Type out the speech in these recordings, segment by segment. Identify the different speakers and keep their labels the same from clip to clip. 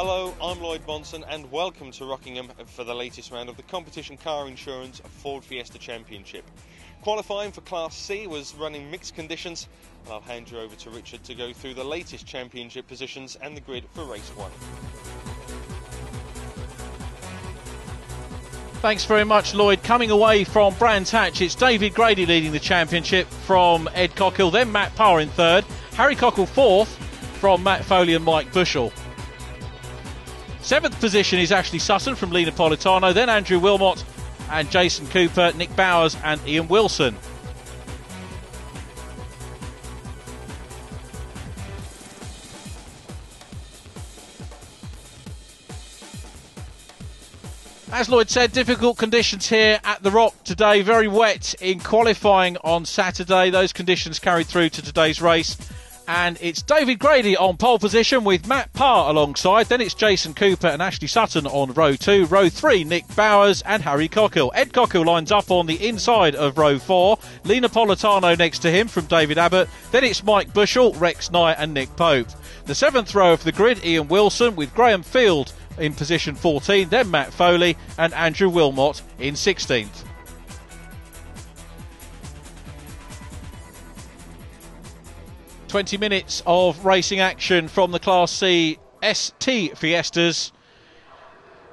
Speaker 1: Hello, I'm Lloyd Bonson and welcome to Rockingham for the latest round of the Competition Car Insurance Ford Fiesta Championship. Qualifying for Class C was running mixed conditions, and I'll hand you over to Richard to go through the latest championship positions and the grid for race 1.
Speaker 2: Thanks very much, Lloyd. Coming away from Brands Hatch, it's David Grady leading the championship from Ed Cockhill, then Matt Parr in third, Harry Cockhill fourth from Matt Foley and Mike Bushell. Seventh position is Ashley Sutton from Lee Napolitano, then Andrew Wilmot and Jason Cooper, Nick Bowers and Ian Wilson. As Lloyd said, difficult conditions here at the Rock today. Very wet in qualifying on Saturday. Those conditions carried through to today's race. And it's David Grady on pole position with Matt Parr alongside. Then it's Jason Cooper and Ashley Sutton on row 2. Row 3, Nick Bowers and Harry Cockhill. Ed Cockhill lines up on the inside of row 4. Lee Napolitano next to him from David Abbott. Then it's Mike Bushell, Rex Nye and Nick Pope. The 7th row of the grid, Ian Wilson with Graham Field in position 14, then Matt Foley and Andrew Wilmot in 16th. ...20 minutes of racing action from the Class C ST Fiestas.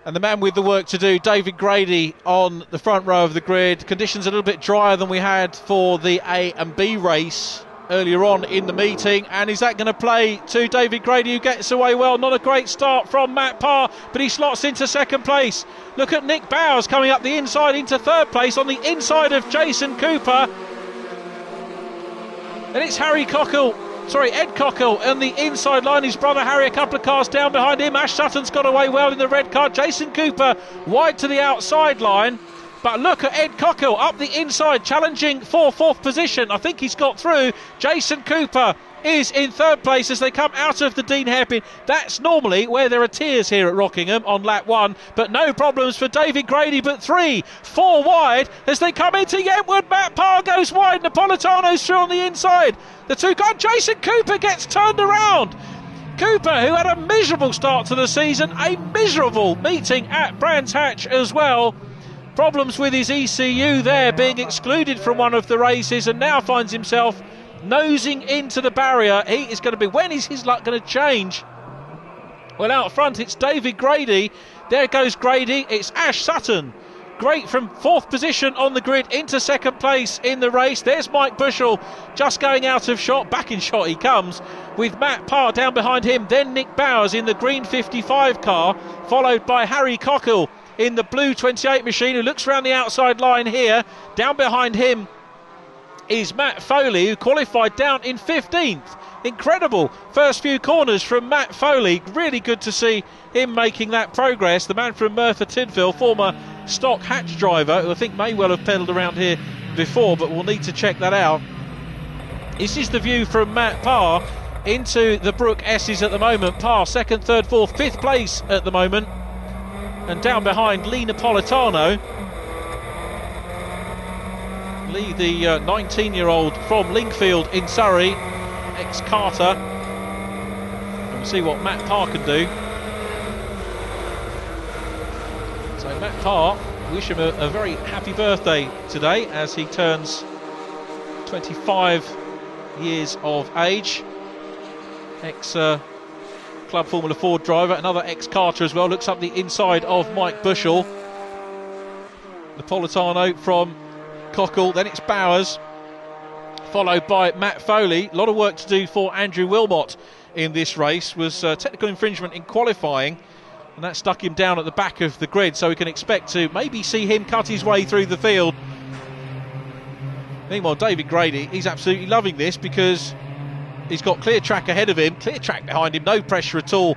Speaker 2: And the man with the work to do, David Grady, on the front row of the grid. Conditions a little bit drier than we had for the A and B race earlier on in the meeting. And is that going to play to David Grady, who gets away well? Not a great start from Matt Parr, but he slots into second place. Look at Nick Bowers coming up the inside into third place on the inside of Jason Cooper. And it's Ed Cockhill on the inside line. His brother Harry a couple of cars down behind him. Ash Sutton's got away well in the red car. Jason Cooper wide to the outside line. But look at Ed Cockhill up the inside, challenging for fourth position. I think he's got through. Jason Cooper is in third place as they come out of the Dean hairpin. That's normally where there are tears here at Rockingham on lap 1, but no problems for David Grady. But 3, 4 wide as they come into Yentwood. Matt Parr goes wide. Napolitano's through on the inside. The two guys. Jason Cooper gets turned around. Cooper, who had a miserable start to the season, a miserable meeting at Brands Hatch as well. Problems with his ECU there, being excluded from one of the races, and now finds himself nosing into the barrier. He is going to be, when is his luck going to change? Well, out front it's David Grady. There goes Grady. It's Ash Sutton. Great from fourth position on the grid into second place in the race. There's Mike Bushell just going out of shot. Back in shot he comes with Matt Parr down behind him. Then Nick Bowers in the green 55 car, followed by Harry Cockhill in the blue 28 machine, who looks around the outside line here. Down behind him is Matt Foley, who qualified down in 15th. Incredible first few corners from Matt Foley. Really good to see him making that progress. The man from Merthyr Tydfil, former stock hatch driver, who I think may well have pedalled around here before, but we'll need to check that out. This is the view from Matt Parr into the Brook S's at the moment. Parr second, third, fourth, fifth place at the moment. And down behind, Lee Napolitano. Lee, the 19-year-old from Lingfield in Surrey, ex-Carter. And we'll see what Matt Parr can do. So Matt Parr, wish him a very happy birthday today as he turns 25 years of age. Club Formula Ford driver, another ex-Carter as well. Looks up the inside of Mike Bushell. Napolitano from Cockhill, then it's Bowers, followed by Matt Foley. A lot of work to do for Andrew Wilmot in this race. Was technical infringement in qualifying, and that stuck him down at the back of the grid, so we can expect to maybe see him cut his way through the field. Meanwhile, David Grady, he's absolutely loving this because he's got clear track ahead of him, clear track behind him, no pressure at all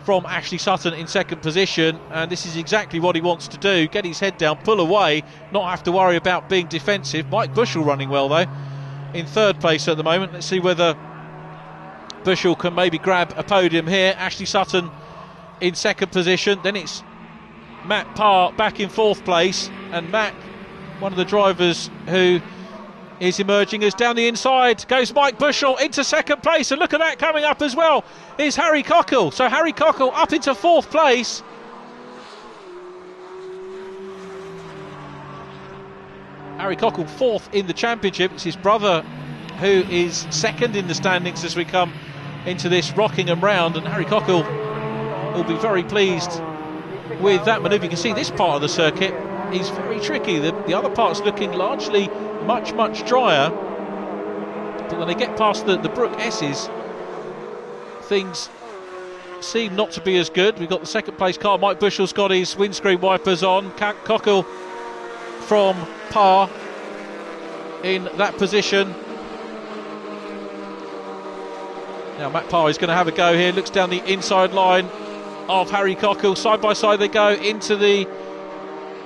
Speaker 2: from Ashley Sutton in second position, and this is exactly what he wants to do. Get his head down, pull away, not have to worry about being defensive. Mike Bushell running well though, in third place at the moment. Let's see whether Bushell can maybe grab a podium here. Ashley Sutton in second position, then it's Matt Parr back in fourth place, and Matt, one of the drivers who is emerging as down the inside goes Mike Bushell into second place, and look at that, coming up as well is Harry Cockle. So Harry Cockle up into fourth place. Harry Cockle fourth in the championship. It's his brother who is second in the standings as we come into this Rockingham round, and Harry Cockle will be very pleased with that manoeuvre. You can see this part of the circuit is very tricky. The other part's looking largely much drier, but when they get past the Brook S's, things seem not to be as good. We've got the second place car. Mike Bushell's got his windscreen wipers on. Cockle from par in that position. Now Matt Parr is going to have a go here. Looks down the inside line of Harry Cockle. Side by side they go into the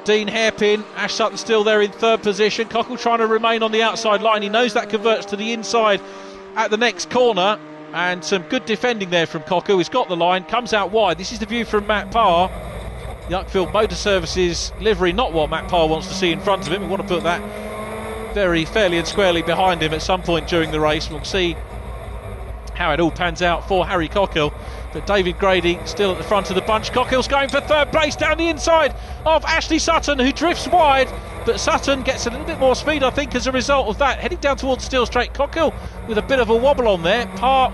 Speaker 2: Dean hairpin. Ash Sutton still there in third position. Cockle trying to remain on the outside line. He knows that converts to the inside at the next corner, and some good defending there from Cockle. He's got the line, comes out wide. This is the view from Matt Parr. The Uckfield Motor Services livery, not what Matt Parr wants to see in front of him. We want to put that very fairly and squarely behind him at some point during the race. We'll see how it all pans out for Harry Cockle. But David Grady still at the front of the bunch. Cockle's going for third place down the inside of Ashley Sutton, who drifts wide, but Sutton gets a little bit more speed, I think, as a result of that. Heading down towards Steel Straight. Cockle with a bit of a wobble on there. Parr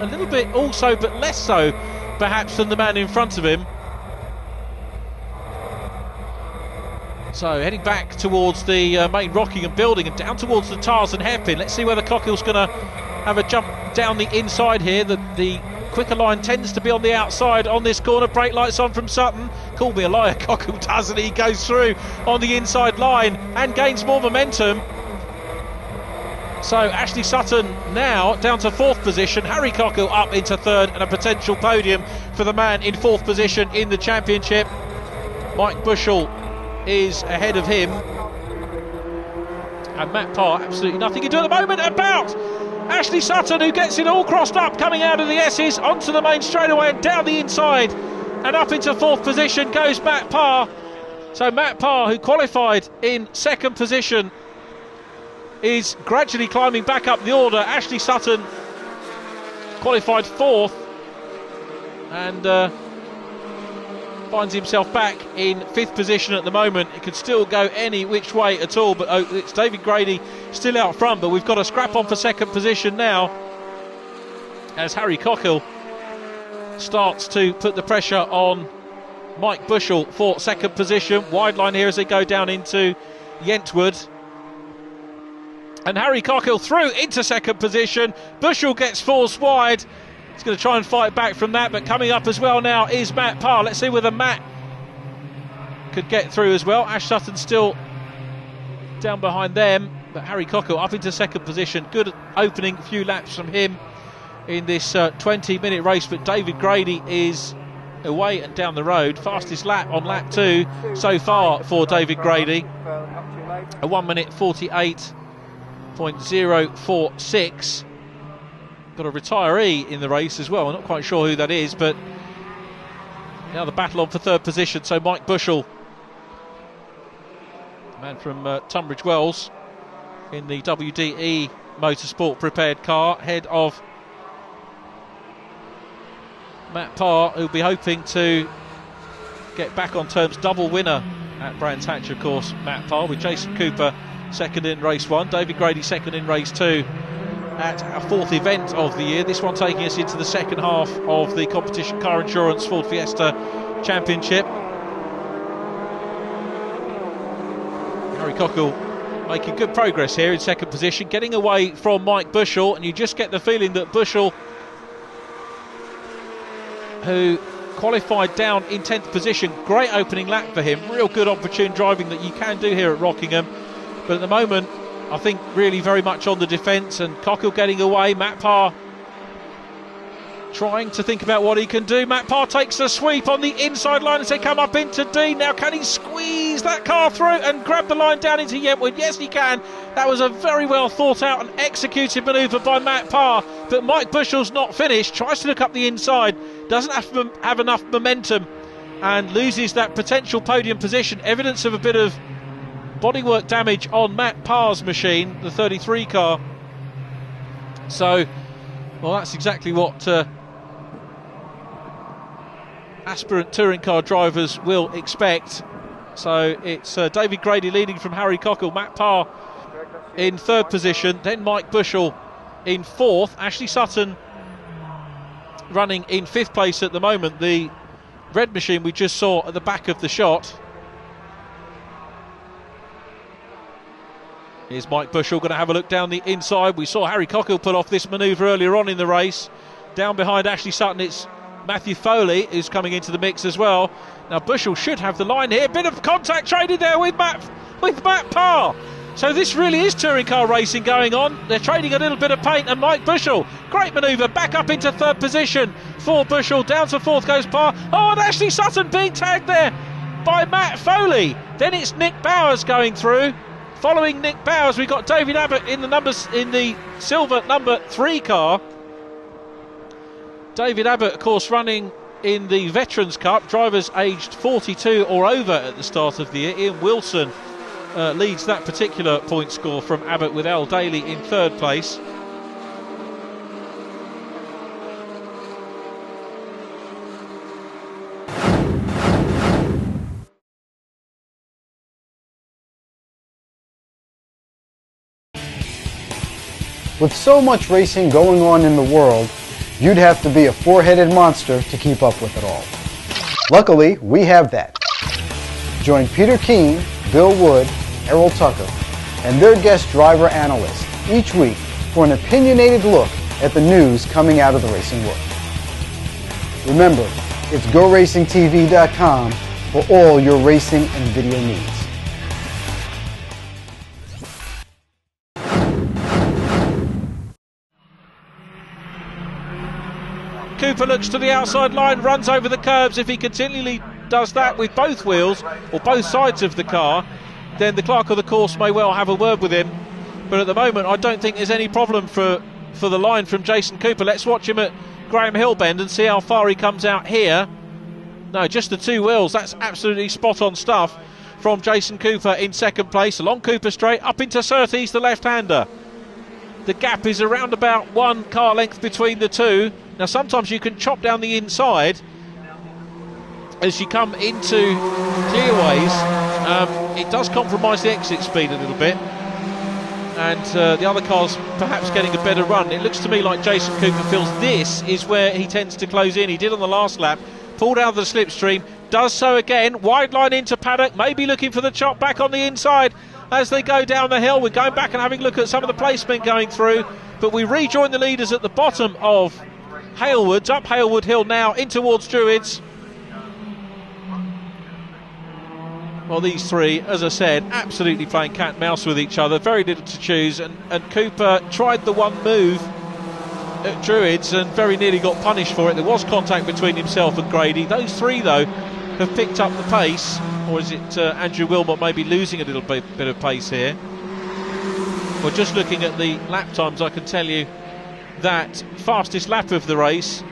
Speaker 2: a little bit also, but less so perhaps than the man in front of him. So heading back towards the main Rockingham building and down towards the Tars and hairpin. Let's see whether Cockle's going to have a jump down the inside here. The quicker line tends to be on the outside on this corner. Brake lights on from Sutton. Call me a liar, Cockle doesn't. He goes through on the inside line and gains more momentum. So Ashley Sutton now down to fourth position. Harry Cockle up into third, and a potential podium for the man in fourth position in the championship. Mike Bushell is ahead of him, and Matt Parr absolutely nothing to do at the moment about Ashley Sutton, who gets it all crossed up coming out of the S's onto the main straightaway and down the inside, and up into fourth position goes Matt Parr. So Matt Parr, who qualified in second position, is gradually climbing back up the order. Ashley Sutton qualified fourth and finds himself back in fifth position at the moment. It could still go any which way at all, but it's David Grady still out front. But we've got a scrap on for second position now as Harry Cockle starts to put the pressure on Mike Bushell for second position. Wide line here as they go down into Yentwood, and Harry Cockle through into second position. Bushell gets forced wide. He's going to try and fight back from that, but coming up as well now is Matt Parr. Let's see whether Matt could get through as well. Ash Sutton still down behind them, but Harry Cockle up into second position. Good opening few laps from him in this 20-minute race, but David Grady is away and down the road. Fastest lap on lap 2 so far for David Grady. A 1 minute 48.046. Got a retiree in the race as well. I'm not quite sure who that is, but now the battle on for third position. So Mike Bushell, man from Tunbridge Wells, in the WDE Motorsport prepared car, ahead of Matt Parr, who'll be hoping to get back on terms. Double winner at Brands Hatch, of course, Matt Parr, with Jason Cooper second in race 1, David Grady second in race 2 at our fourth event of the year. This one taking us into the second half of the Competition Car Insurance Ford Fiesta Championship. Harry Cockle making good progress here in second position, getting away from Mike Bushell, and you just get the feeling that Bushell, who qualified down in 10th position, great opening lap for him, real good opportune driving that you can do here at Rockingham, but at the moment I think really very much on the defence, and Cockle getting away. Matt Parr trying to think about what he can do. Matt Parr takes a sweep on the inside line as they come up into Dean. Now can he squeeze that car through and grab the line down into Yentwood? Yes, he can. That was a very well thought out and executed manoeuvre by Matt Parr, but Mike Bushell's not finished. Tries to look up the inside, doesn't have enough momentum, and loses that potential podium position. Evidence of a bit of bodywork damage on Matt Parr's machine, the 33 car. So, well, that's exactly what aspirant touring car drivers will expect. So it's David Grady leading from Harry Cockle, Matt Parr in third position, then Mike Bushell in fourth, Ashley Sutton running in fifth place at the moment, the red machine we just saw at the back of the shot. Here's Mike Bushell going to have a look down the inside. We saw Harry Cockle pull off this manoeuvre earlier on in the race. Down behind Ashley Sutton, it's Matthew Foley who's coming into the mix as well. Now Bushell should have the line here. Bit of contact traded there with Matt Parr. So this really is touring car racing going on. They're trading a little bit of paint, and Mike Bushell, great manoeuvre, back up into third position for Bushell. Down to fourth goes Parr. Oh, and Ashley Sutton being tagged there by Matt Foley. Then it's Nick Bowers going through. Following Nick Bowers, we've got David Abbott in the silver number 3 car. David Abbott, of course, running in the Veterans Cup, drivers aged 42 or over at the start of the year. Ian Wilson leads that particular point score from Abbott, with Al Daly in third place.
Speaker 3: With so much racing going on in the world, you'd have to be a four-headed monster to keep up with it all. Luckily, we have that. Join Peter Keane, Bill Wood, Errol Tucker, and their guest driver analyst each week for an opinionated look at the news coming out of the racing world. Remember, it's GoRacingTV.com for all your racing and video needs.
Speaker 2: Cooper looks to the outside line, runs over the curbs. If he continually does that with both wheels or both sides of the car, then the clerk of the course may well have a word with him. But at the moment, I don't think there's any problem for the line from Jason Cooper. Let's watch him at Graham Hill Bend and see how far he comes out here. No, just the two wheels. That's absolutely spot on stuff from Jason Cooper in second place. Along Cooper Straight, up into Surtees, the left-hander. The gap is around about 1 car length between the two. Now sometimes you can chop down the inside as you come into clearways. It does compromise the exit speed a little bit, and the other car's perhaps getting a better run. It looks to me like Jason Cooper feels this is where he tends to close in. He did on the last lap, pulled out of the slipstream, does so again, wide line into paddock, maybe looking for the chop back on the inside as they go down the hill. We're going back and having a look at some of the placement going through, but we rejoin the leaders at the bottom of Halewoods, up Halewood Hill now in towards Druids. Well, these three, as I said, absolutely playing cat and mouse with each other, very little to choose, and Cooper tried the one move at Druids and very nearly got punished for it. There was contact between himself and Grady. Those three, though, have picked up the pace, or is it Andrew Wilmot maybe losing a little bit of pace here? Well, just looking at the lap times, I can tell you that fastest lap of the race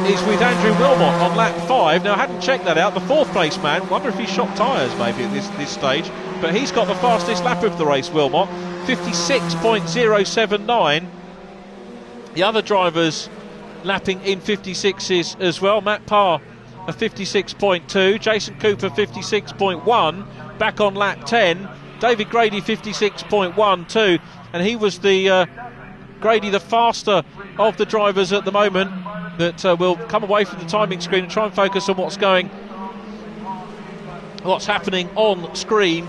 Speaker 2: is with Andrew Wilmot on lap 5. Now, I hadn't checked that out. The fourth place man, wonder if he shot tyres maybe at this stage, but he's got the fastest lap of the race, Wilmot, 56.079. The other drivers lapping in 56s as well. Matt Parr a 56.2, Jason Cooper 56.1, back on lap 10. David Grady 56.1 and he was the Grady, the faster of the drivers at the moment, that will come away from the timing screen and try and focus on what's happening on screen.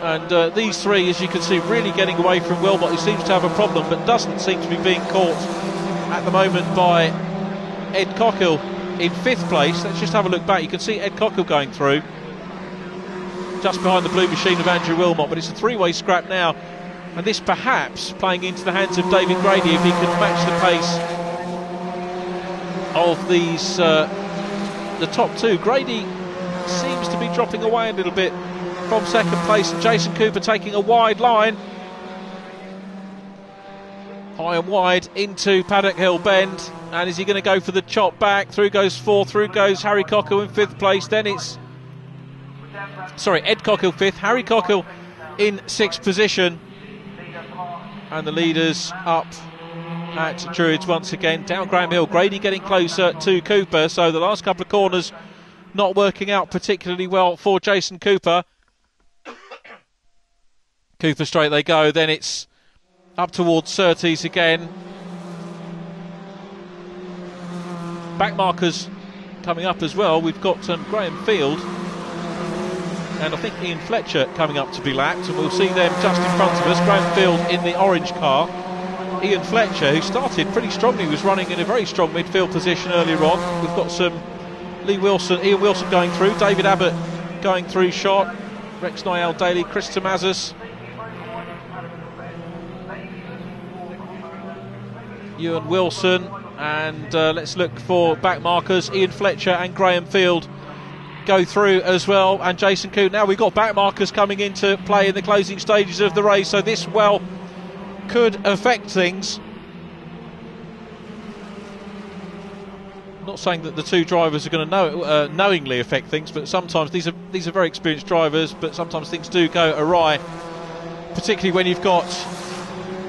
Speaker 2: And these three, as you can see, really getting away from Wilmot, who seems to have a problem but doesn't seem to be being caught at the moment by Ed Cockhill in 5th place. Let's just have a look back. You can see Ed Cockhill going through just behind the blue machine of Andrew Wilmot, but it's a three-way scrap now, and this perhaps playing into the hands of David Grady if he can match the pace of these the top two. Grady seems to be dropping away a little bit from second place, and Jason Cooper taking a wide line, high and wide into Paddock Hill Bend. And is he going to go for the chop back? Through goes 4, through goes Harry Cockhill in 5th place. Then it's Sorry, Ed Cockhill 5th, Harry Cockhill in 6th position. And the leaders up at Druids once again. Down Graham Hill, Grady getting closer to Cooper. So the last couple of corners not working out particularly well for Jason Cooper. Cooper straight they go, then it's up towards Surtees again. Back markers coming up as well. We've got Graham Field and I think Ian Fletcher coming up to be lapped, and we'll see them just in front of us. Graham Field in the orange car. Ian Fletcher, who started pretty strongly, was running in a very strong midfield position earlier on. We've got some Ian Wilson going through, David Abbott going through shot, Rex Niall Daly, Chris Tomazis, Ewan Wilson, and let's look for back markers. Ian Fletcher and Graham Field go through as well, and Jason Coote. Now we've got back markers coming into play in the closing stages of the race, so this well could affect things. Not saying that the two drivers are going to knowingly affect things, but sometimes these are very experienced drivers, but sometimes things do go awry, particularly when you've got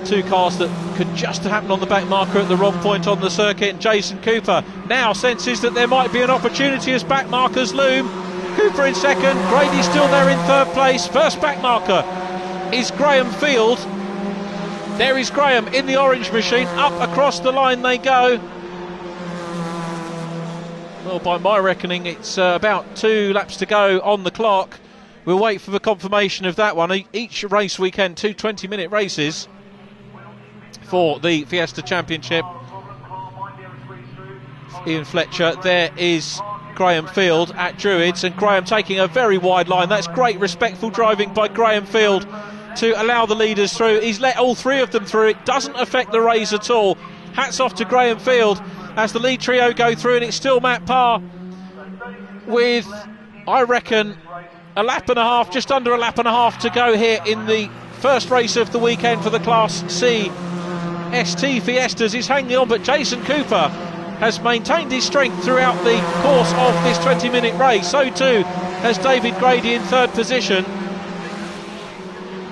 Speaker 2: two cars that could just happen on the back marker at the wrong point on the circuit. And Jason Cooper now senses that there might be an opportunity as back markers loom. Cooper in second, Grady still there in third place. First back marker is Graham Field. There is Graham in the orange machine. Up across the line they go. Well, by my reckoning, it's about 2 laps to go on the clock. We'll wait for the confirmation of that one. Each race weekend, 2 20-minute races for the Fiesta Championship. Ian Fletcher, there is Graham Field at Druids, and Graham taking a very wide line. That's great respectful driving by Graham Field to allow the leaders through. He's let all 3 of them through. It doesn't affect the race at all. Hats off to Graham Field as the lead trio go through, and it's still Matt Parr with, I reckon, a lap and a half, just under a lap and a half to go here in the first race of the weekend for the Class C ST Fiestas. Is hanging on, but Jason Cooper has maintained his strength throughout the course of this 20-minute race. So too has David Grady in third position.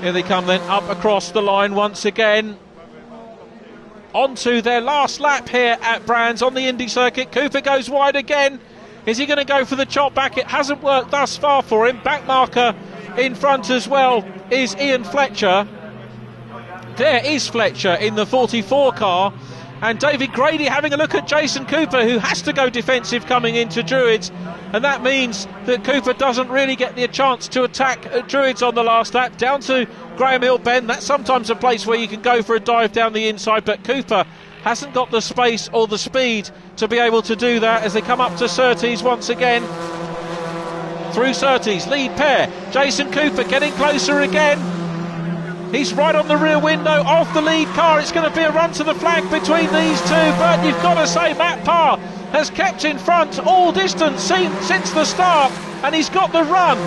Speaker 2: Here they come then up across the line once again. Onto their last lap here at Brands on the Indy circuit. Cooper goes wide again. Is he going to go for the chop back? It hasn't worked thus far for him. Back marker in front as well is Ian Fletcher. There is Fletcher in the 44 car, and David Grady having a look at Jason Cooper, who has to go defensive coming into Druids, and that means that Cooper doesn't really get the chance to attack Druids on the last lap. Down to Graham Hill Bend, that's sometimes a place where you can go for a dive down the inside, but Cooper hasn't got the space or the speed to be able to do that as they come up to Surtees once again. Through Surtees, lead pair, Jason Cooper getting closer again. He's right on the rear window of the lead car. It's going to be a run to the flag between these two, but you've got to say Matt Parr has kept in front all distance since the start, and he's got the run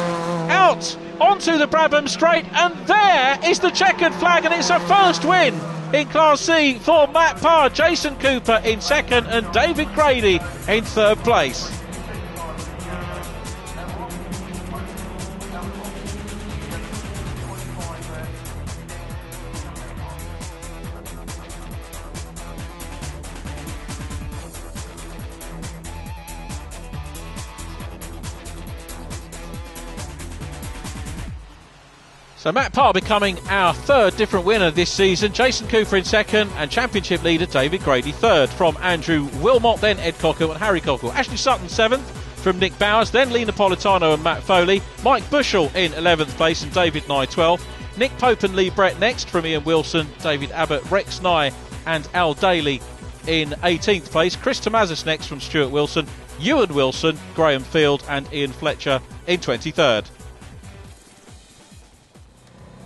Speaker 2: out onto the Brabham Straight, and there is the checkered flag, and it's a first win in Class C for Matt Parr. Jason Cooper in second and David Grady in third place. So Matt Parr becoming our third different winner this season. Jason Cooper in second and championship leader David Grady third from Andrew Wilmot, then Ed Cockhill and Harry Cockhill. Ashley Sutton seventh from Nick Bowers, then Lee Napolitano and Matt Foley. Mike Bushell in 11th place and David Nye 12th. Nick Pope and Lee Brett next from Ian Wilson, David Abbott, Rex Nye and Al Daly in 18th place. Chris Tomazis next from Stuart Wilson, Ewan Wilson, Graham Field and Ian Fletcher in 23rd.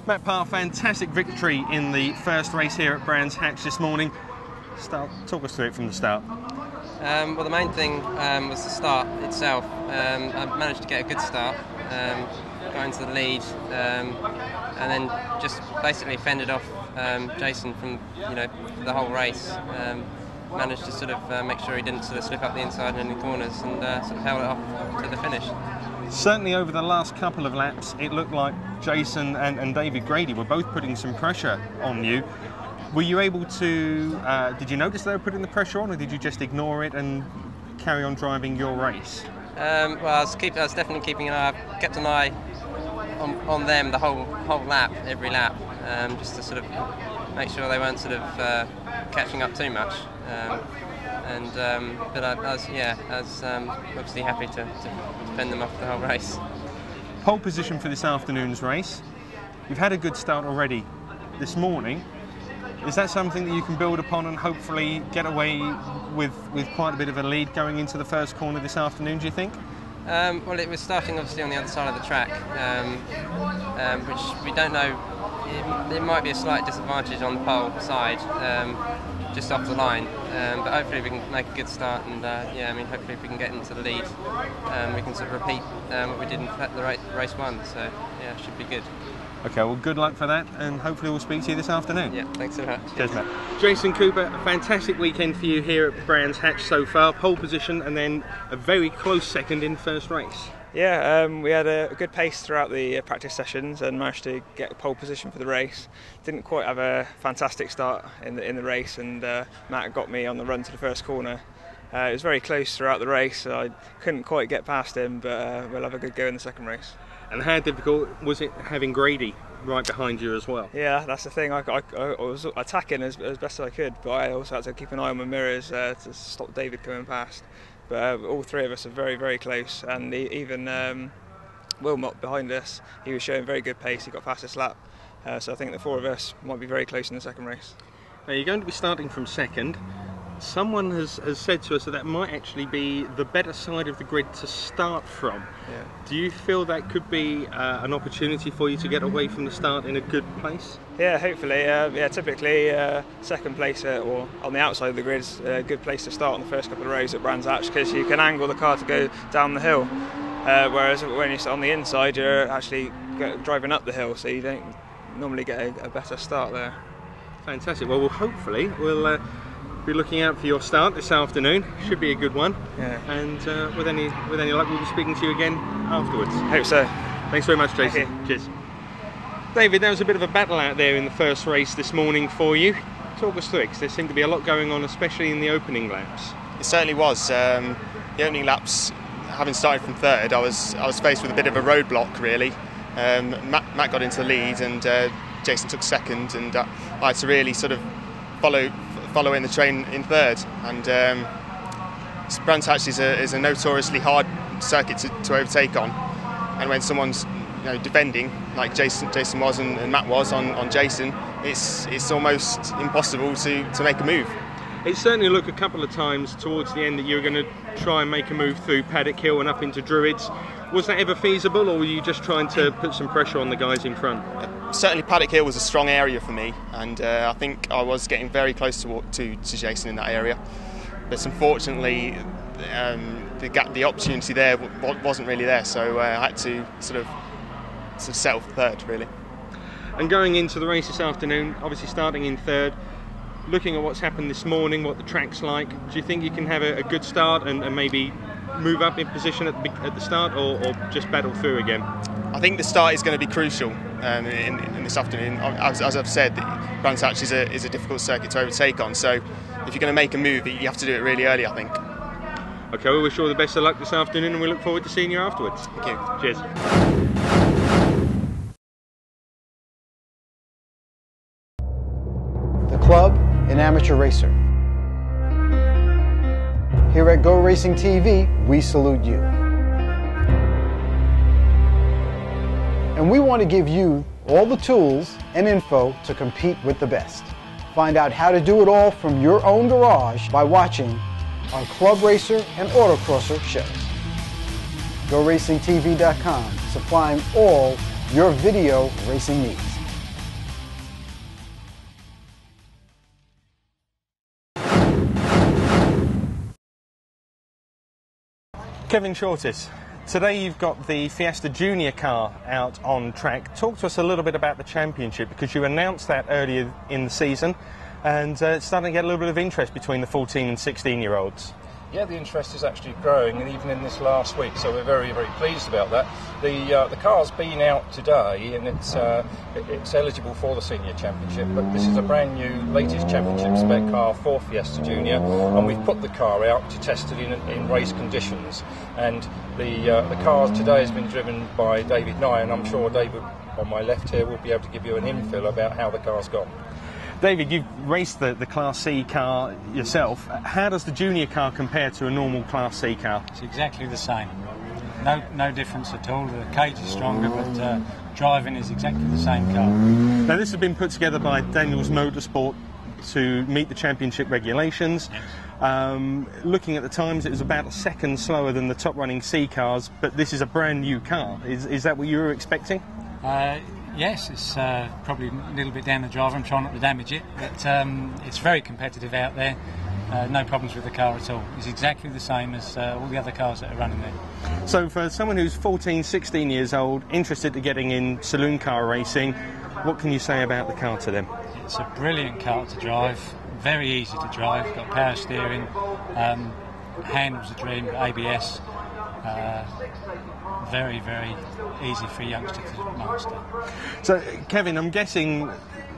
Speaker 1: Matt Parr, fantastic victory in the first race here at Brands Hatch this morning. Talk us through it from the start.
Speaker 4: Well, the main thing was the start itself. I managed to get a good start, got into the lead, and then just basically fended off Jason from the whole race. Managed to sort of make sure he didn't sort of slip up the inside in any corners, and sort of held it off to the finish.
Speaker 1: Certainly over the last couple of laps, it looked like Jason and David Grady were both putting some pressure on you. Were you able to, did you notice they were putting the pressure on, or did you just ignore it and carry on driving your race?
Speaker 4: Well, I was definitely keeping an eye. I've kept an eye on them the whole lap, every lap, just to sort of make sure they weren't sort of catching up too much. But I was obviously happy to fend them off the whole race.
Speaker 1: Pole position for this afternoon's race. You've had a good start already this morning. Is that something that you can build upon and hopefully get away with quite a bit of a lead going into the first corner this afternoon, do you think?
Speaker 4: Well, it was starting obviously on the other side of the track, which we don't know. There might be a slight disadvantage on the pole side, just off the line, but hopefully we can make a good start, and hopefully if we can get into the lead, we can sort of repeat what we did in the race one, so yeah, it should be good.
Speaker 1: Okay, well, good luck for that, and hopefully we'll speak to you this afternoon.
Speaker 4: Yeah, thanks so much.
Speaker 1: Cheers, Matt. Jason Cooper, a fantastic weekend for you here at Brands Hatch so far. Pole position and then a very close second in first race.
Speaker 5: Yeah, we had a good pace throughout the practice sessions and managed to get a pole position for the race. Didn't quite have a fantastic start in the race, and Matt got me on the run to the first corner. It was very close throughout the race, so I couldn't quite get past him, but we'll have a good go in the second race.
Speaker 1: And how difficult was it having Grady right behind you as well?
Speaker 5: Yeah, that's the thing. I was attacking as best as I could, but I also had to keep an eye on my mirrors to stop David coming past. But all three of us are very, very close, and even Wilmot behind us, he was showing very good pace. He got fastest lap, so I think the four of us might be very close in the second race.
Speaker 1: Now, you're going to be starting from second. Someone has said to us that might actually be the better side of the grid to start from.
Speaker 5: Yeah.
Speaker 1: Do you feel that could be an opportunity for you to get away from the start in a good place?
Speaker 5: Yeah, hopefully. Typically second place or on the outside of the grid is a good place to start on the first couple of rows at Brands Hatch, because you can angle the car to go down the hill, whereas when you're on the inside you're actually driving up the hill, so you don't normally get a better start there.
Speaker 1: Fantastic. Well, hopefully we'll be looking out for your start this afternoon. Should be a good one.
Speaker 5: Yeah.
Speaker 1: And with any luck, we'll be speaking to you again afterwards.
Speaker 5: Hope so.
Speaker 1: Thanks very much, Jason. Cheers. David, there was a bit of a battle out there in the first race this morning for you. Talk us through it, because there seemed to be a lot going on, especially in the opening laps.
Speaker 6: It certainly was. The opening laps, having started from third, I was faced with a bit of a roadblock, really. Matt got into the lead, and Jason took second, and I had to really sort of follow in the train in third. And Brands Hatch is a notoriously hard circuit to overtake on, and when someone's defending like Jason was and Matt was on Jason, it's almost impossible to make a move.
Speaker 1: It certainly looked a couple of times towards the end that you were going to try and make a move through Paddock Hill and up into Druids. Was that ever feasible, or were you just trying to put some pressure on the guys in front?
Speaker 6: Certainly Paddock Hill was a strong area for me, and I think I was getting very close to Jason in that area. But unfortunately, the opportunity there wasn't really there, so I had to sort of settle for third, really.
Speaker 1: And going into the race this afternoon, obviously starting in third, looking at what's happened this morning, what the track's like, do you think you can have a good start and maybe move up in position at the start, or just battle through again?
Speaker 6: I think the start is going to be crucial in this afternoon. As I've said, Brands Hatch is a difficult circuit to overtake on, so if you're going to make a move, you have to do it really early, I think.
Speaker 1: Okay, well, we wish you all the best of luck this afternoon, and we look forward to seeing you afterwards.
Speaker 6: Thank you.
Speaker 1: Cheers.
Speaker 3: The club, an amateur racer. Here at Go Racing TV, we salute you. And we want to give you all the tools and info to compete with the best. Find out how to do it all from your own garage by watching our Club Racer and Autocrosser shows. GoRacingTV.com, supplying all your video racing needs.
Speaker 1: Kevin Shortis, today you've got the Fiesta Junior car out on track. Talk to us a little bit about the championship, because you announced that earlier in the season, and it's starting to get a little bit of interest between the 14 and 16-year-olds.
Speaker 7: Yeah, the interest is actually growing, and even in this last week, so we're very, very pleased about that. The car's been out today, and it's eligible for the Senior Championship, but this is a brand new, latest Championship spec car for Fiesta Junior, and we've put the car out to test it in race conditions. And the car today has been driven by David Nye, and I'm sure David on my left here will be able to give you an infill about how the car's gone.
Speaker 1: David, you've raced the Class C car yourself. How does the junior car compare to a normal Class C car?
Speaker 8: It's exactly the same. No difference at all. The cage is stronger, but driving is exactly the same car.
Speaker 1: Now, this has been put together by Daniels Motorsport to meet the championship regulations. Yes. Looking at the times, it was about a second slower than the top-running C cars, but this is a brand new car. Is that what you were expecting?
Speaker 8: Yes, it's probably a little bit down the driver. I'm trying not to damage it, but it's very competitive out there. No problems with the car at all. It's exactly the same as all the other cars that are running there.
Speaker 1: So for someone who's 14, 16 years old, interested in getting in saloon car racing, what can you say about the car to them?
Speaker 8: It's a brilliant car to drive, very easy to drive, got power steering, handles a dream, ABS. Very, very easy for a youngster to master.
Speaker 1: So, Kevin, I'm guessing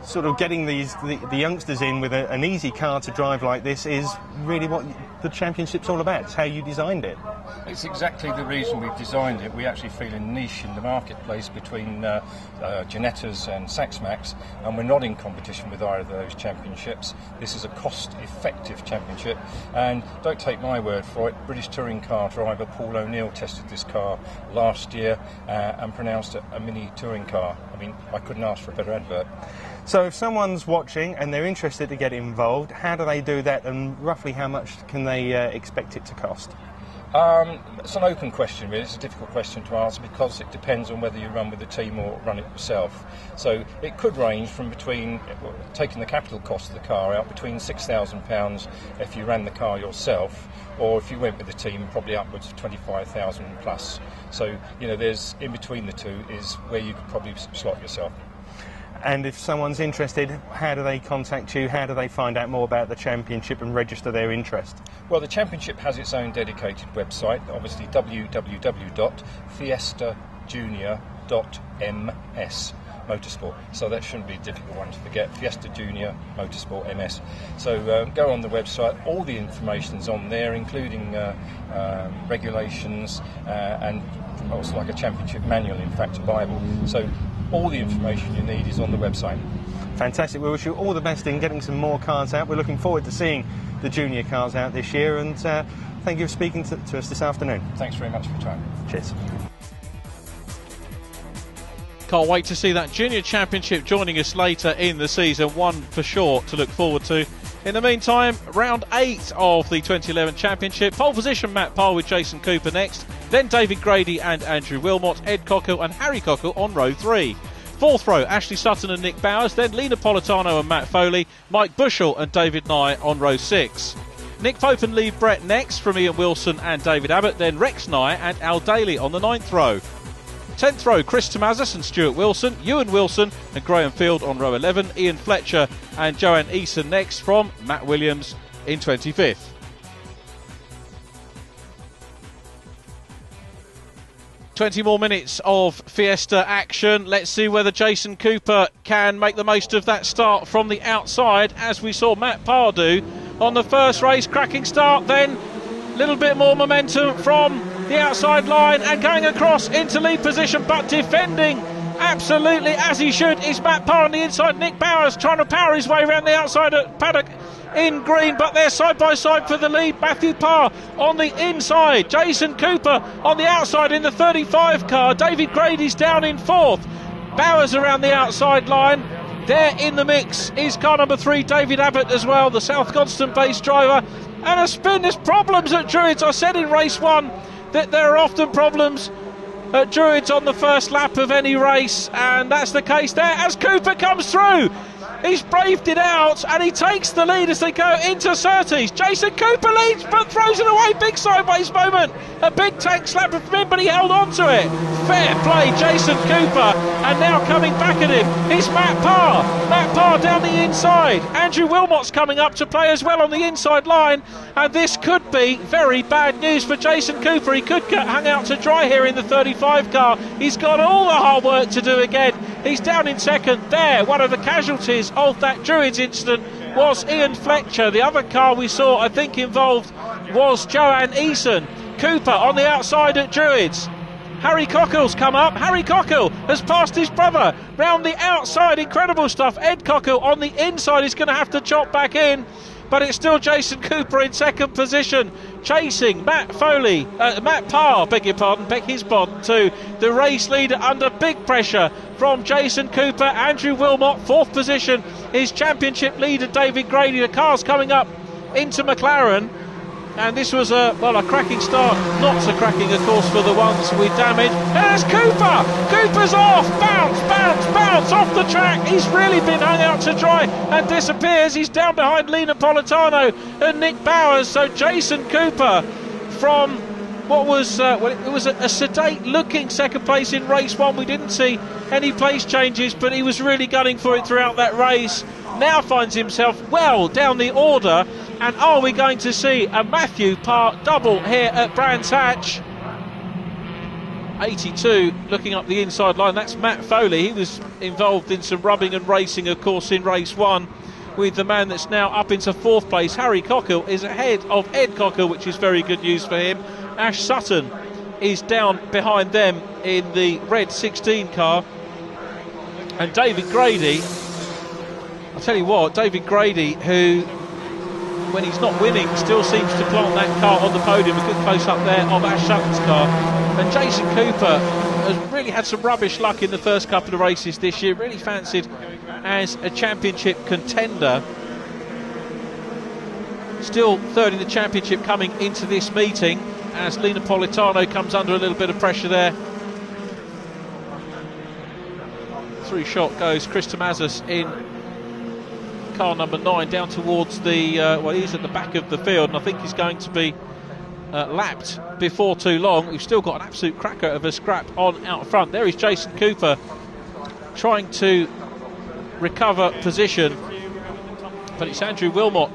Speaker 1: sort of getting the youngsters in with an easy car to drive like this is really what the championship's all about. It's how you designed it.
Speaker 7: It's exactly the reason we've designed it. We actually feel a niche in the marketplace between Ginettas and Saxmax, and we're not in competition with either of those championships. This is a cost-effective championship, and don't take my word for it, British touring car driver Paul O'Neill tested this car last year and pronounced it a mini touring car. I mean, I couldn't ask for a better advert.
Speaker 1: So if someone's watching and they're interested to get involved, how do they do that, and roughly how much can they expect it to cost?
Speaker 7: It's an open question, really. It's a difficult question to answer because it depends on whether you run with a team or run it yourself. So it could range from between, taking the capital cost of the car out, between £6,000 if you ran the car yourself, or if you went with the team, probably upwards of 25,000 plus. So, you know, there's in between the two is where you could probably slot yourself.
Speaker 1: And if someone's interested, how do they contact you? How do they find out more about the championship and register their interest?
Speaker 7: Well, the championship has its own dedicated website, obviously www.fiestajunior.ms Motorsport. So that shouldn't be a difficult one to forget. Fiesta Junior Motorsport MS. So go on the website. All the information's on there, including regulations and also like a championship manual, in fact, a Bible. So all the information you need is on the website.
Speaker 1: Fantastic. We wish you all the best in getting some more cars out. We're looking forward to seeing the junior cars out this year, and thank you for speaking to us this afternoon.
Speaker 7: Thanks very much for your time.
Speaker 1: Cheers.
Speaker 2: Can't wait to see that junior championship joining us later in the season. One for sure to look forward to. In the meantime, round 8 of the 2011 championship. Pole position Matt Parr with Jason Cooper next. Then David Grady and Andrew Wilmot, Ed Cockle and Harry Cockle on row 3. Fourth row, Ashley Sutton and Nick Bowers. Then Lee Napolitano and Matt Foley. Mike Bushell and David Nye on row 6. Nick Pope and Lee Brett next from Ian Wilson and David Abbott. Then Rex Nye and Al Daly on the 9th row. 10th row, Chris Tomazis and Stuart Wilson, Ewan Wilson and Graham Field on row 11, Ian Fletcher and Joanne Eason next from Matt Williams in 25th. "20 more minutes of Fiesta action. Let's see whether Jason Cooper can make the most of that start from the outside, as we saw Matt Parr do on the first race. Cracking start, then a little bit more momentum from the outside line and going across into lead position, but defending absolutely as he should is Matt Parr on the inside. Nick Bowers trying to power his way around the outside at paddock in green, but they're side by side for the lead. Matthew Parr on the inside, Jason Cooper on the outside in the 35 car. David Grady's down in 4th. Bowers around the outside line. There in the mix is car number 3, David Abbott as well, the South Constant based driver. And a spin, there's problems at Druids. I said in race 1 that there are often problems at Druids on the first lap of any race, and that's the case there as Cooper comes through. He's braved it out and he takes the lead as they go into Surtees. Jason Cooper leads but throws it away. Big sideways moment. A big tank slap from him, but he held on to it. Fair play, Jason Cooper. And now coming back at him is Matt Parr. Matt Parr down the inside. Andrew Wilmot's coming up to play as well on the inside line. And this could be very bad news for Jason Cooper. He could get hung out to dry here in the 35 car. He's got all the hard work to do again. He's down in second there. One of the casualties of that Druids incident was Ian Fletcher. The other car we saw, I think, involved was Joanne Eason. Cooper on the outside at Druids. Harry Cockle's come up. Harry Cockle has passed his brother round the outside. Incredible stuff. Ed Cockle on the inside is going to have to chop back in, but it's still Jason Cooper in second position, chasing Matt Parr, beg his bond to the race leader under big pressure from Jason Cooper. Andrew Wilmot, fourth position, is championship leader David Grady. The car's coming up into McLaren, and this was a cracking start. Not so cracking, of course, for the ones with damage. There's Cooper! Cooper's off! Bounce off the track. He's really been hung out to dry and disappears. He's down behind Lee Napolitano and Nick Bowers. So Jason Cooper from what was it was a sedate looking second place in race one. We didn't see any place changes, but he was really gunning for it throughout that race. Now finds himself well down the order. And are we going to see a Matthew Parr double here at Brands Hatch? 82 looking up the inside line. That's Matt Foley. He was involved in some rubbing and racing, of course, in race one with the man that's now up into fourth place. Harry Cockle is ahead of Ed Cockle, which is very good news for him. Ash Sutton is down behind them in the red 16 car. And David Grady, I'll tell you what, David Grady, who when he's not winning still seems to plant that car on the podium. A good close up there of Ash Sutton's car. And Jason Cooper has really had some rubbish luck in the first couple of races this year, really fancied as a championship contender. Still third in the championship coming into this meeting as Lee Napolitano comes under a little bit of pressure there. Through shot goes Chris Tomazis in car number 9 down towards the he's at the back of the field, and I think he's going to be lapped before too long. We've still got an absolute cracker of a scrap on out front. There is Jason Cooper trying to recover position, but it's Andrew Wilmot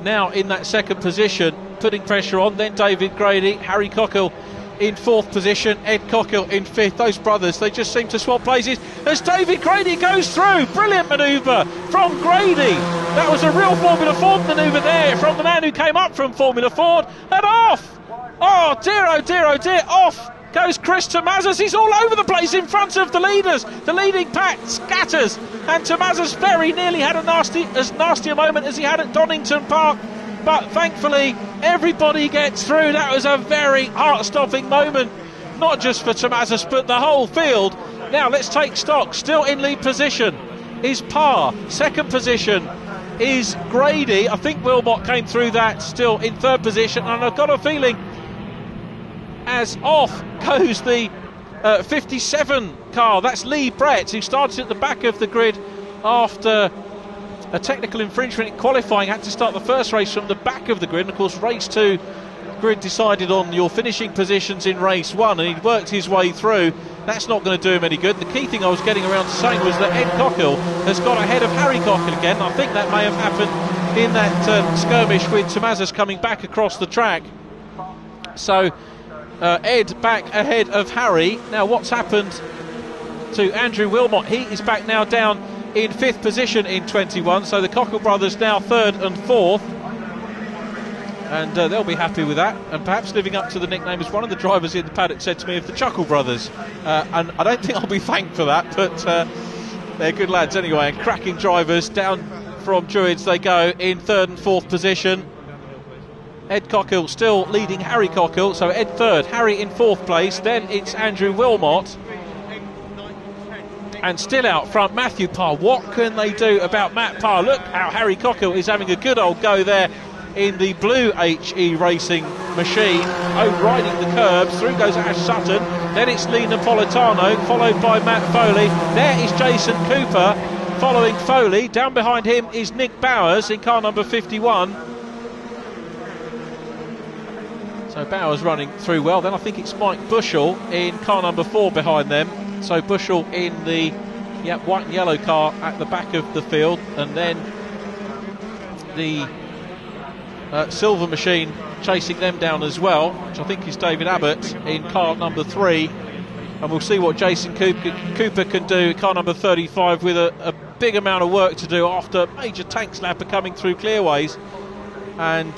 Speaker 2: now in that second position putting pressure on. Then David Grady, Harry Cockle in fourth position, Ed Cockle in fifth. Those brothers, they just seem to swap places as David Grady goes through. Brilliant manoeuvre from Grady. That was a real Formula Ford manoeuvre there from the man who came up from Formula Ford. And off! Oh dear, oh dear, oh dear. Off goes Chris Tomazis. He's all over the place in front of the leaders. The leading pack scatters, and Tomazis very nearly had as nasty a moment as he had at Donington Park. But thankfully everybody gets through. That was a very heart-stopping moment, not just for Tomazis but the whole field. Now let's take stock. Still in lead position is Parr. Second position is Grady. I think Wilmot came through that, still in third position, and I've got a feeling as off goes the 57 car. That's Lee Brett, who started at the back of the grid after a technical infringement in qualifying, had to start the first race from the back of the grid. And of course race 2 grid decided on your finishing positions in race 1, and he'd worked his way through. That's not going to do him any good. The key thing I was getting around to saying was that Ed Cockle has got ahead of Harry Cockle again. I think that may have happened in that skirmish with Tomazis coming back across the track. So Ed back ahead of Harry. Now what's happened to Andrew Wilmot? He is back now down in fifth position in 21, so the Cockle brothers now third and fourth, and they'll be happy with that, and perhaps living up to the nickname, as one of the drivers in the paddock said to me, of the Chuckle brothers, and I don't think I'll be thanked for that, but they're good lads anyway, and cracking drivers. Down from Druids they go in third and fourth position. Ed Cockle still leading Harry Cockle, so Ed third, Harry in fourth place, then it's Andrew Wilmot. And still out front, Matthew Parr. What can they do about Matt Parr? Look how Harry Cockle is having a good old go there in the blue HE racing machine. Oh, riding the curbs. Through goes Ash Sutton. then it's Lee Napolitano, followed by Matt Foley. There is Jason Cooper following Foley. Down behind him is Nick Bowers in car number 51. So Bowers running through well. Then I think it's Mike Bushell in car number 4 behind them. So Bushell in the white and yellow car at the back of the field, and then the silver machine chasing them down as well, which I think is David Abbott in car number 3. And we'll see what Jason Cooper can do, car number 35, with a big amount of work to do after major tank slapper coming through clearways, and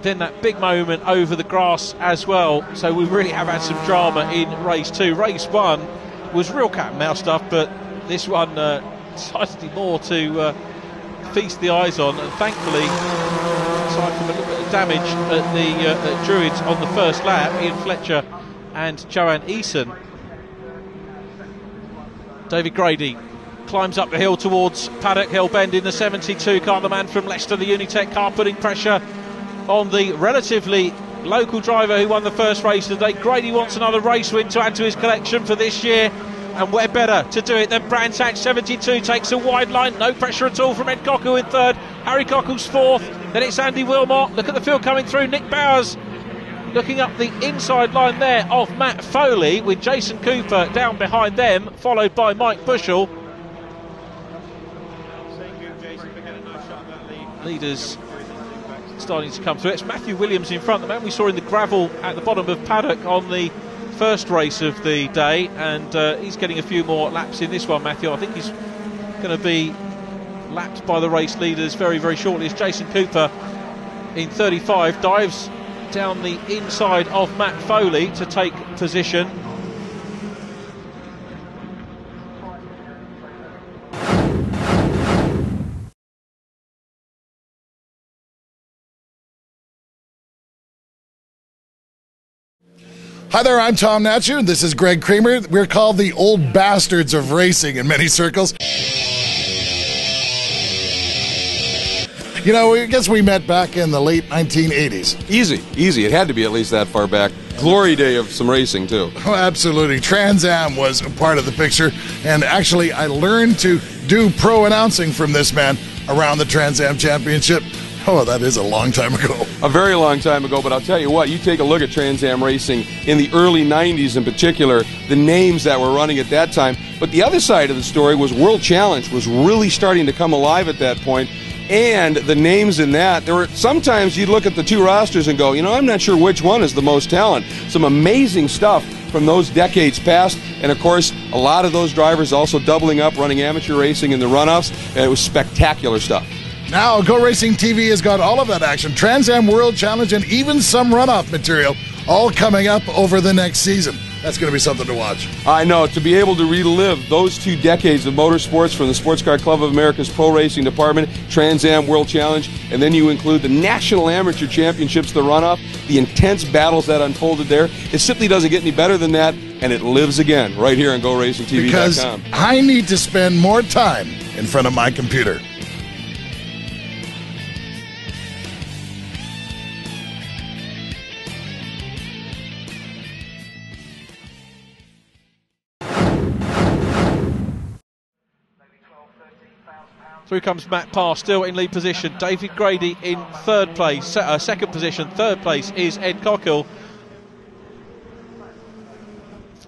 Speaker 2: then that big moment over the grass as well. So we really have had some drama in race 2. Race 1 was real cat and mouse stuff, but this one decidedly more to feast the eyes on. And thankfully, aside from a little bit of damage at the Druids on the first lap, Ian Fletcher and Joanne Eason, David Grady climbs up the hill towards Paddock Hill Bend in the 72 car. The man from Leicester, the Unitec car, putting pressure on the relatively local driver who won the first race of the day. Grady wants another race win to add to his collection for this year, and we're better to do it than Brands Hatch. 72 takes a wide line, no pressure at all from Ed Cockle in 3rd, Harry Cockle's 4th, then it's Andy Wilmot. Look at the field coming through. Nick Bowers looking up the inside line there of Matt Foley, with Jason Cooper down behind them, followed by Mike Bushell. Leaders starting to come through. It's Matthew Williams in front, the man we saw in the gravel at the bottom of Paddock on the first race of the day, and he's getting a few more laps in this one, Matthew. I think he's going to be lapped by the race leaders very, very shortly, as Jason Cooper in 35 dives down the inside of Matt Foley to take position.
Speaker 9: Hi there, I'm Tom Natcher, and this is Greg Kramer. We're called the old bastards of racing in many circles. You know, I guess we met back in the late 1980s.
Speaker 10: Easy. It had to be at least that far back. Glory day of some racing, too.
Speaker 9: Oh, absolutely. Trans Am was a part of the picture, and actually I learned to do pro announcing from this man around the Trans Am Championship. Oh, that is a long time ago.
Speaker 10: A very long time ago, but I'll tell you what, you take a look at Trans Am racing in the early 90s in particular, the names that were running at that time. But the other side of the story was World Challenge was really starting to come alive at that point. And the names in that, there were sometimes you'd look at the two rosters and go, you know, I'm not sure which one is the most talent. Some amazing stuff from those decades past, and of course a lot of those drivers also doubling up, running amateur racing in the runoffs, and it was spectacular stuff.
Speaker 9: Now Go Racing TV has got all of that action, Trans Am World Challenge, and even some runoff material, all coming up over the next season. That's going to be something to watch.
Speaker 10: I know, to be able to relive those 2 decades of motorsports from the Sports Car Club of America's Pro Racing Department, Trans Am World Challenge, and then you include the National Amateur Championships, the runoff, the intense battles that unfolded there. It simply doesn't get any better than that, and it lives again right here on GoRacingTV.com.
Speaker 9: Because I need to spend more time in front of my computer.
Speaker 2: Through comes Matt Parr, still in lead position. David Grady in 3rd place, second position. 3rd place is Ed Cockle.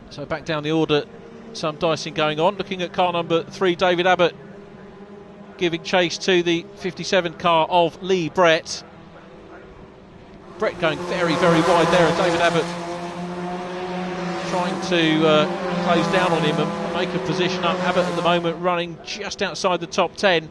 Speaker 2: So back down the order, some dicing going on. Looking at car number 3, David Abbott giving chase to the 57 car of Lee Brett. Brett going very, very wide there, and David Abbott trying to close down on him and make a position up. Abbott at the moment running just outside the top 10.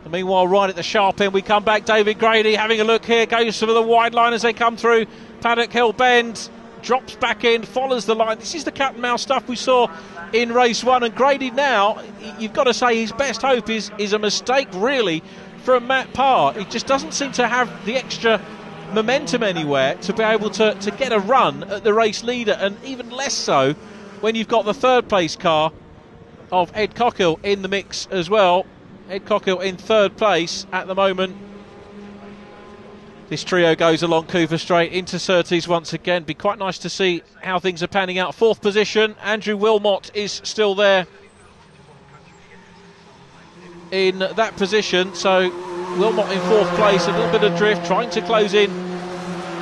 Speaker 2: And meanwhile, right at the sharp end, we come back. David Grady having a look here, goes for the wide line as they come through Paddock Hill Bend, drops back in, follows the line. This is the cat and mouse stuff we saw in race 1. And Grady now, you've got to say his best hope is a mistake really from Matt Parr. He just doesn't seem to have the extra momentum anywhere to be able to get a run at the race leader, and even less so when you've got the 3rd place car of Ed Cockle in the mix as well. Ed Cockle in 3rd place at the moment. This trio goes along Cooper Straight into Surtees once again. Be quite nice to see how things are panning out. 4th position, Andrew Wilmot is still there in that position. So Wilmot in 4th place, a little bit of drift, trying to close in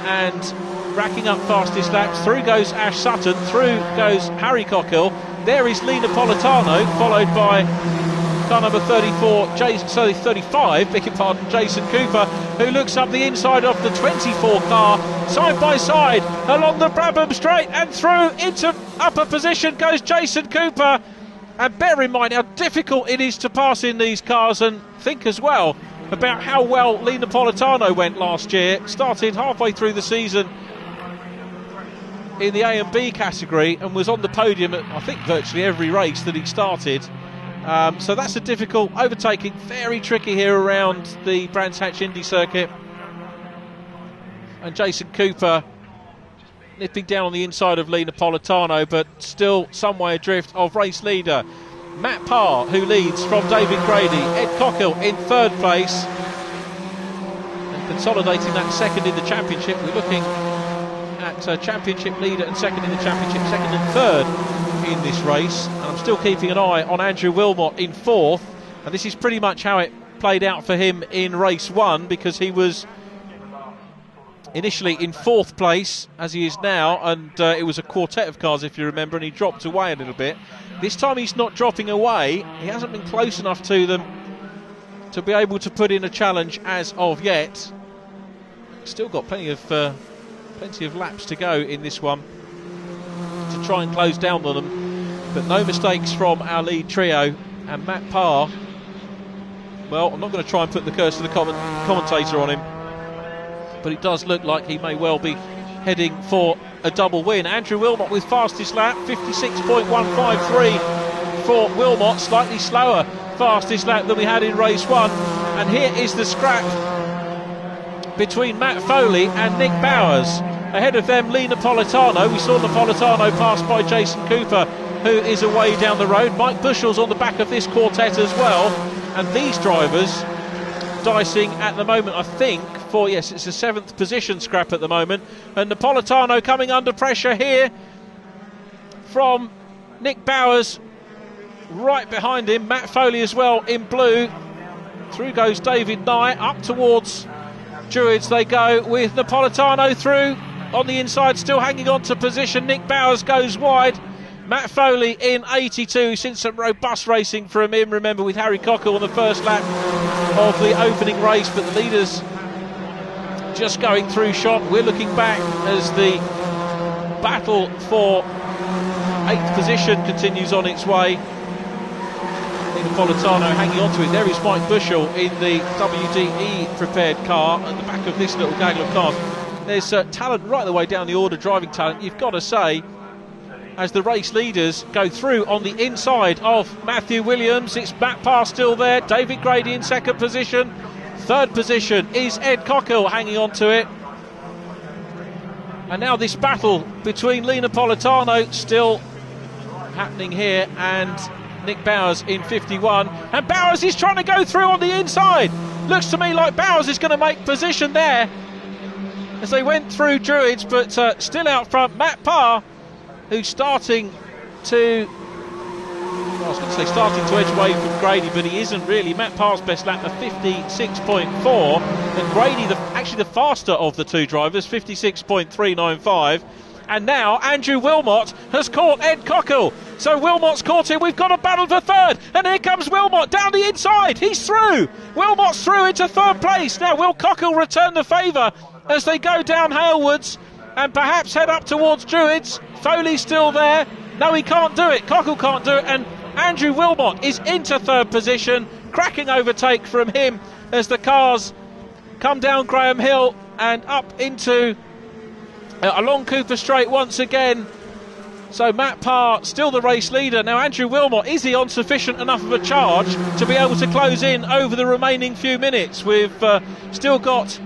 Speaker 2: and racking up fastest laps. Through goes Ash Sutton, through goes Harry Cockhill. There is Lee Napolitano, followed by car number 35, beg your pardon, Jason Cooper, who looks up the inside of the 24 car, side by side, along the Brabham Straight, and through into upper position goes Jason Cooper. And bear in mind how difficult it is to pass in these cars, and think as well about how well Lee Napolitano went last year. Started halfway through the season in the A and B category and was on the podium at, I think, virtually every race that he started. So that's a difficult overtaking, very tricky here around the Brands Hatch Indy circuit. And Jason Cooper nipping down on the inside of Lee Napolitano, but still some way adrift of race leader Matt Parr, who leads from David Grady. Ed Cockhill in 3rd place and consolidating that 2nd in the championship. We're looking at championship leader and 2nd in the championship, 2nd and 3rd in this race. And I'm still keeping an eye on Andrew Wilmot in 4th, and this is pretty much how it played out for him in race 1, because he was initially in 4th place as he is now, and it was a quartet of cars, if you remember, and he dropped away a little bit. This time he's not dropping away, he hasn't been close enough to them to be able to put in a challenge as of yet. Still got plenty of laps to go in this one to try and close down on them, but no mistakes from our lead trio. And Matt Parr, well, I'm not going to try and put the curse of the commentator on him, but it does look like he may well be heading for a double win. Andrew Wilmot with fastest lap, 56.153 for Wilmot, slightly slower fastest lap than we had in race 1. And here is the scrap between Matt Foley and Nick Bowers. Ahead of them, Lee Napolitano. We saw Napolitano pass by Jason Cooper, who is away down the road. Mike Bushell's on the back of this quartet as well. And these drivers dicing at the moment, I think, for, yes, it's a 7th position scrap at the moment. And Napolitano coming under pressure here from Nick Bowers right behind him. Matt Foley as well in blue. Through goes David Nye, up towards Druids they go with Napolitano through on the inside, still hanging on to position. Nick Bowers goes wide. Matt Foley in 82, since some robust racing from him, remember, with Harry Cockhill on the first lap of the opening race, but the leaders just going through shot. We're looking back as the battle for 8th position continues on its way. Napolitano hanging on to it. There is Mike Bushell in the WDE prepared car at the back of this little gaggle of cars. There's talent right the way down the order, driving talent, you've got to say, as the race leaders go through on the inside of Matthew Williams. It's Matt Parr still there, David Grady in 2nd position. 3rd position is Ed Cockhill hanging on to it. And now this battle between Lee Napolitano still happening here, and Nick Bowers in 51. And Bowers is trying to go through on the inside. Looks to me like Bowers is going to make position there as they went through Druids, but still out front, Matt Parr, who's starting to, well, I was going to say starting to edge away from Grady, but he isn't really. Matt Parr's best lap of 56.4, and Grady actually the faster of the two drivers, 56.395. And now Andrew Wilmot has caught Ed Cockhill, so Wilmot's caught him. We've got a battle for 3rd, and here comes Wilmot down the inside. He's through. Wilmot's through into 3rd place. Now will Cockhill return the favour as they go down Halewards and perhaps head up towards Druids? Foley's still there. No, he can't do it. Cockhill can't do it, and Andrew Wilmot is into 3rd position. Cracking overtake from him as the cars come down Graham Hill and up into along Cooper Straight once again. So Matt Parr still the race leader. Now Andrew Wilmot, is he on sufficient enough of a charge to be able to close in over the remaining few minutes? We've still got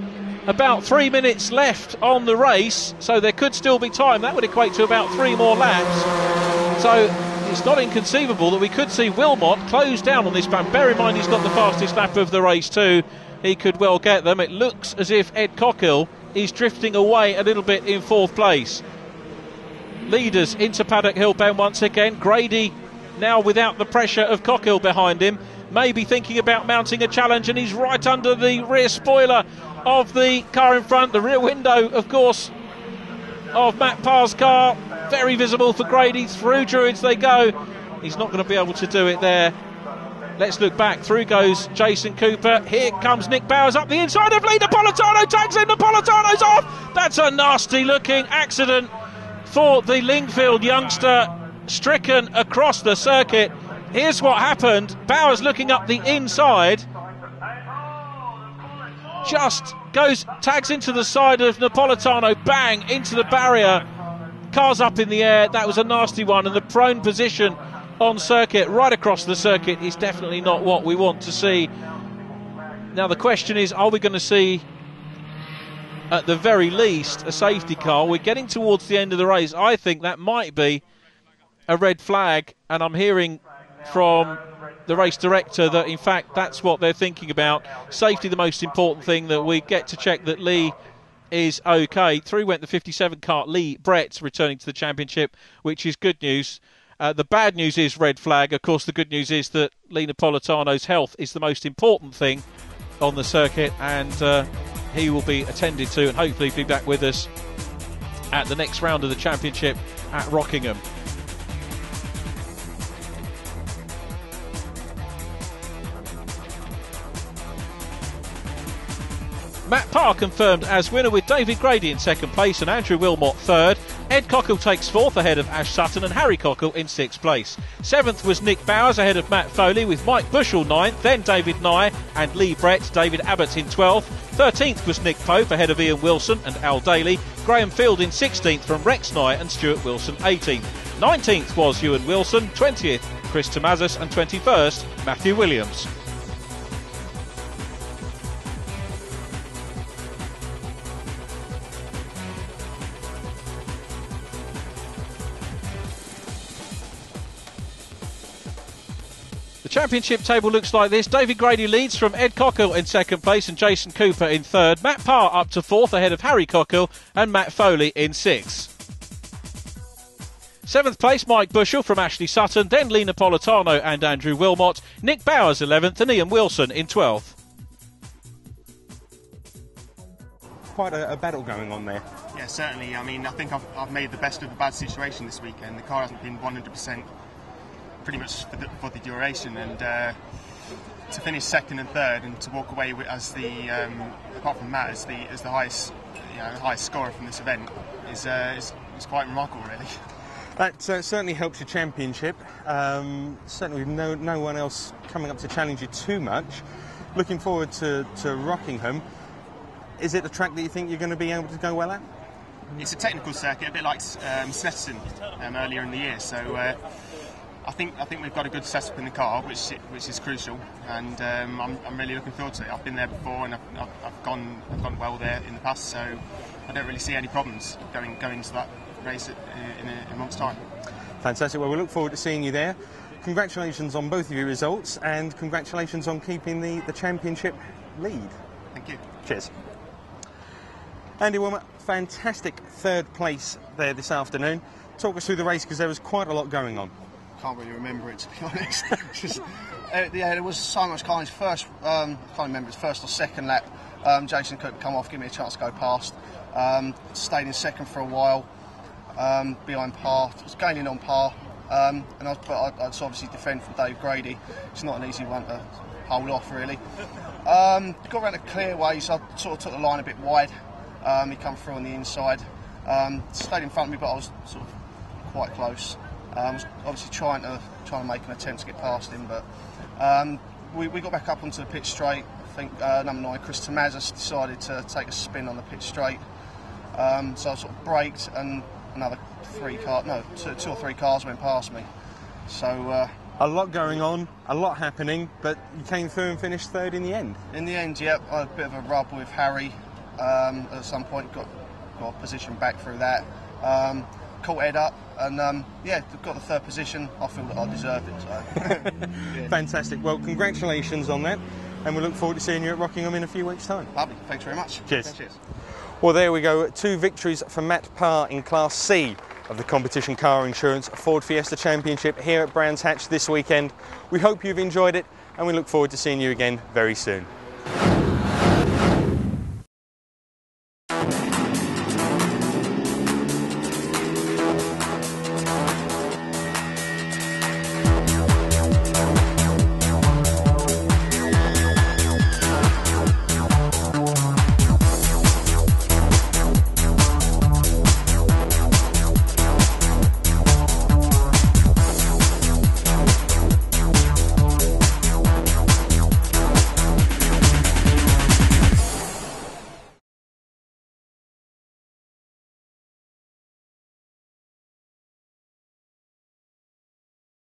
Speaker 2: about 3 minutes left on the race, so there could still be time. That would equate to about 3 more laps. So it's not inconceivable that we could see Wilmot close down on this band. Bear in mind he's got the fastest lap of the race too. he could well get them. It looks as if Ed Cockhill is drifting away a little bit in 4th place. Leaders into Paddock Hill Bend once again. Grady now without the pressure of Cockhill behind him, maybe thinking about mounting a challenge, and he's right under the rear spoiler of the car in front. The rear window, of course, of Matt Parr's car, very visible for Grady. Through Druids they go. He's not going to be able to do it there. Let's look back. Through goes Jason Cooper. Here comes Nick Bowers up the inside of Lee. Napolitano tags in. Napolitano's off. That's a nasty looking accident for the Lingfield youngster, stricken across the circuit. Here's what happened. Bowers looking up the inside, just tags into the side of Napolitano, bang, into the barrier. Car's up in the air. That was a nasty one, and the prone position on circuit, right across the circuit, is definitely not what we want to see. Now the question is, are we going to see, at the very least, a safety car? We're getting towards the end of the race. I think that might be a red flag, and I'm hearing from the race director that in fact that's what they're thinking about. Safety the most important thing, that we get to check that Lee is okay. Through went the 57 car, Lee Brett, returning to the championship, which is good news. The bad news is red flag. Of course, the good news is that Lee Napolitano's health is the most important thing on the circuit, and he will be attended to and hopefully be back with us at the next round of the championship at Rockingham. Matt Parr confirmed as winner, with David Grady in 2nd place and Andrew Wilmot 3rd. Ed Cockhill takes 4th ahead of Ash Sutton and Harry Cockhill in 6th place. 7th was Nick Bowers ahead of Matt Foley, with Mike Bushell 9th, then David Nye and Lee Brett. David Abbott in 12th. 13th was Nick Pope ahead of Ian Wilson and Al Daly. Graham Field in 16th from Rex Nye and Stuart Wilson 18th. 19th was Ewan Wilson. 20th Chris Tomazis, and 21st Matthew Williams. The championship table looks like this. David Grady leads from Ed Cockhill in 2nd place and Jason Cooper in 3rd. Matt Parr up to 4th ahead of Harry Cockhill and Matt Foley in 6th. 7th place Mike Bushell from Ashley Sutton, then Lee Napolitano and Andrew Wilmot. Nick Bowers 11th and Ian Wilson in 12th.
Speaker 6: Quite a battle going on there. Yeah, certainly. I mean, I think I've made the best of a bad situation this weekend. The car hasn't been 100% pretty much for the duration, and to finish 2nd and 3rd and to walk away with, as the apart from Matt, as the highest, highest scorer from this event is quite remarkable, really. That certainly helps your championship. Certainly with no one else coming up to challenge you too much. Looking forward to Rockingham. Is it a track that you think you're going to be able to go well at? It's a technical circuit, a bit like Snetterton earlier in the year. So I think we've got a good setup in the car, which is crucial, and I'm really looking forward to it. I've been there before, and I've gone well there in the past, so I don't really see any problems going into that race in a month's time. Fantastic. Well, we look forward to seeing you there. Congratulations on both of your results, and congratulations on keeping the championship lead. Thank you. Cheers. Andy Wilmot, fantastic 3rd place there this afternoon. Talk us through the race, because there was quite a lot going on.
Speaker 11: Can't really remember it, to be honest. There was so much carnage. First, I can't remember, it's 1st or 2nd lap. Jason Cook come off, give me a chance to go past. Stayed in 2nd for a while, behind Parr. I was gaining on Parr, and I'd obviously defend from Dave Grady. It's not an easy one to hold off, really. Got around a clear way, so I sort of took the line a bit wide. He come through on the inside. Stayed in front of me, but I was sort of quite close. I was obviously trying to make an attempt to get past him, but we got back up onto the pit straight. I think number 9, Chris Tomazis, decided to take a spin on the pit straight. So I sort of braked, and another 2 or 3 cars went past me. So
Speaker 6: a lot going on, a lot happening, but you came through and finished 3rd in the end.
Speaker 11: In the end, yep, I had a bit of a rub with Harry. At some point, got a position back through that. Caught Ed up, and got the 3rd position. I feel that I deserved it. So.
Speaker 6: Fantastic. Well, congratulations on that.
Speaker 1: and we look forward to seeing you at Rockingham in a few weeks' time.
Speaker 11: Lovely, thanks very much.
Speaker 1: Cheers.
Speaker 11: Cheers.
Speaker 1: Well, there we go, 2 victories for Matt Parr in Class C of the Competition Car Insurance Ford Fiesta Championship here at Brands Hatch this weekend. We hope you've enjoyed it, and we look forward to seeing you again very soon.